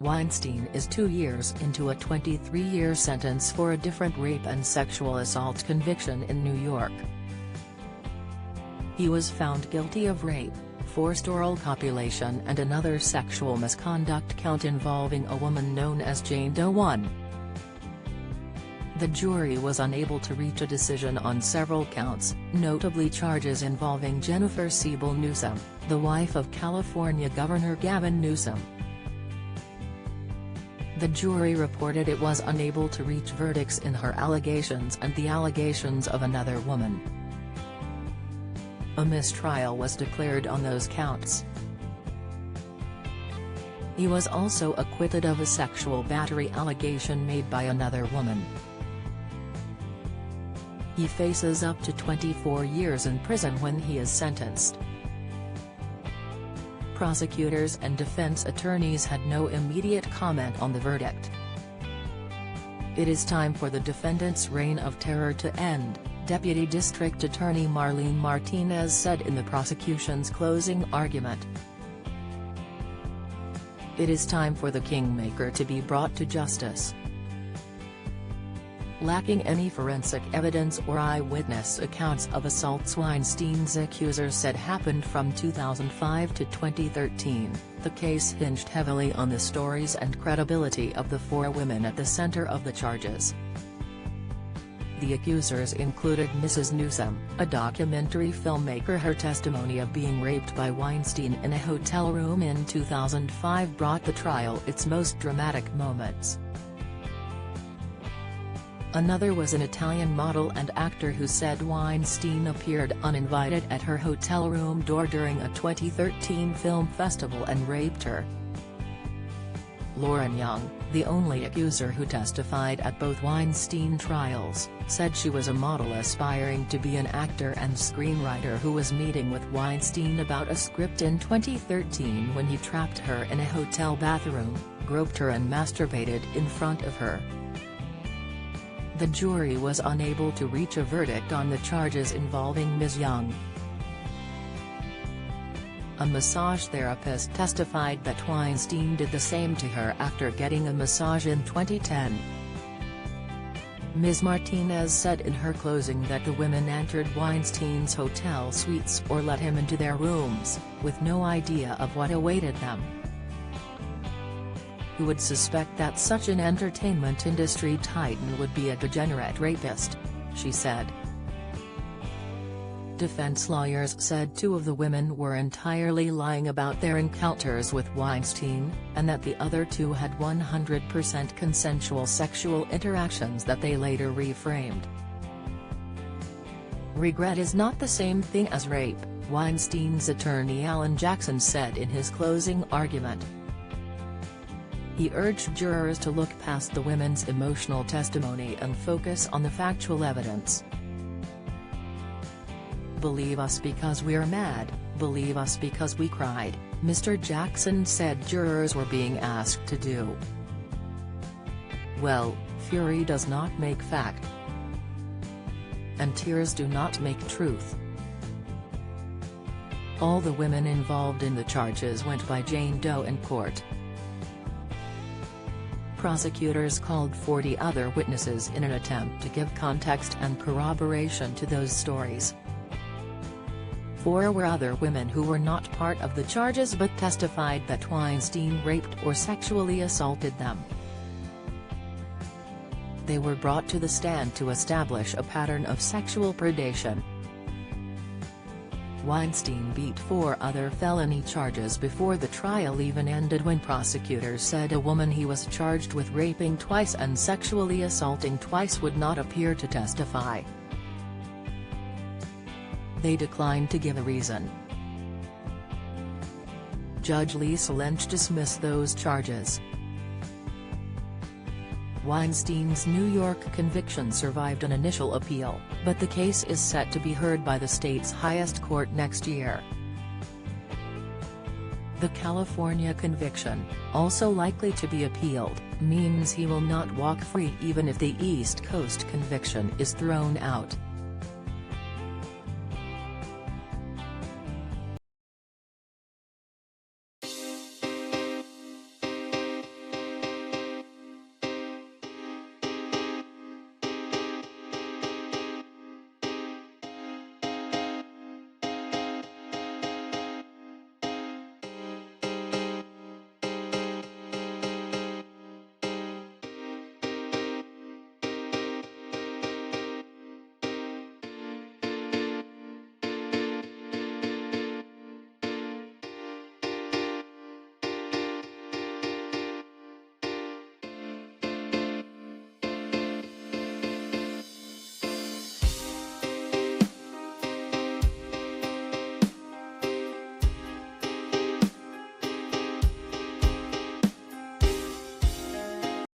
Weinstein is 2 years into a 23-year sentence for a different rape and sexual assault conviction in New York. He was found guilty of rape, forced oral copulation and another sexual misconduct count involving a woman known as Jane Doe 1. The jury was unable to reach a decision on several counts, notably charges involving Jennifer Siebel Newsom, the wife of California Governor Gavin Newsom. The jury reported it was unable to reach verdicts in her allegations and the allegations of another woman. A mistrial was declared on those counts. He was also acquitted of a sexual battery allegation made by another woman. He faces up to 24 years in prison when he is sentenced. Prosecutors and defense attorneys had no immediate comment on the verdict. "It is time for the defendant's reign of terror to end," Deputy District Attorney Marlene Martinez said in the prosecution's closing argument. "It is time for the kingmaker to be brought to justice." Lacking any forensic evidence or eyewitness accounts of assaults Weinstein's accusers said happened from 2005 to 2013, the case hinged heavily on the stories and credibility of the 4 women at the center of the charges. The accusers included Mrs. Newsom, a documentary filmmaker. Her testimony of being raped by Weinstein in a hotel room in 2005 brought the trial its most dramatic moments. Another was an Italian model and actor who said Weinstein appeared uninvited at her hotel room door during a 2013 film festival and raped her. Lauren Young, the only accuser who testified at both Weinstein trials, said she was a model aspiring to be an actor and screenwriter who was meeting with Weinstein about a script in 2013 when he trapped her in a hotel bathroom, groped her and masturbated in front of her. The jury was unable to reach a verdict on the charges involving Ms. Young. A massage therapist testified that Weinstein did the same to her after getting a massage in 2010. Ms. Martinez said in her closing that the women entered Weinstein's hotel suites or let him into their rooms, with no idea of what awaited them. "Who would suspect that such an entertainment industry titan would be a degenerate rapist?" she said. Defense lawyers said 2 of the women were entirely lying about their encounters with Weinstein, and that the other 2 had 100% consensual sexual interactions that they later reframed. "Regret is not the same thing as rape," Weinstein's attorney Alan Jackson said in his closing argument. He urged jurors to look past the women's emotional testimony and focus on the factual evidence. "Believe us because we're mad, believe us because we cried," Mr. Jackson said jurors were being asked to do. "Well, fury does not make fact. And tears do not make truth." All the women involved in the charges went by Jane Doe in court. Prosecutors called 40 other witnesses in an attempt to give context and corroboration to those stories. 4 were other women who were not part of the charges but testified that Weinstein raped or sexually assaulted them. They were brought to the stand to establish a pattern of sexual predation. Weinstein beat 4 other felony charges before the trial even ended when prosecutors said a woman he was charged with raping twice and sexually assaulting twice would not appear to testify. They declined to give a reason. Judge Lisa Lynch dismissed those charges. Weinstein's New York conviction survived an initial appeal, but the case is set to be heard by the state's highest court next year. The California conviction, also likely to be appealed, means he will not walk free even if the East Coast conviction is thrown out.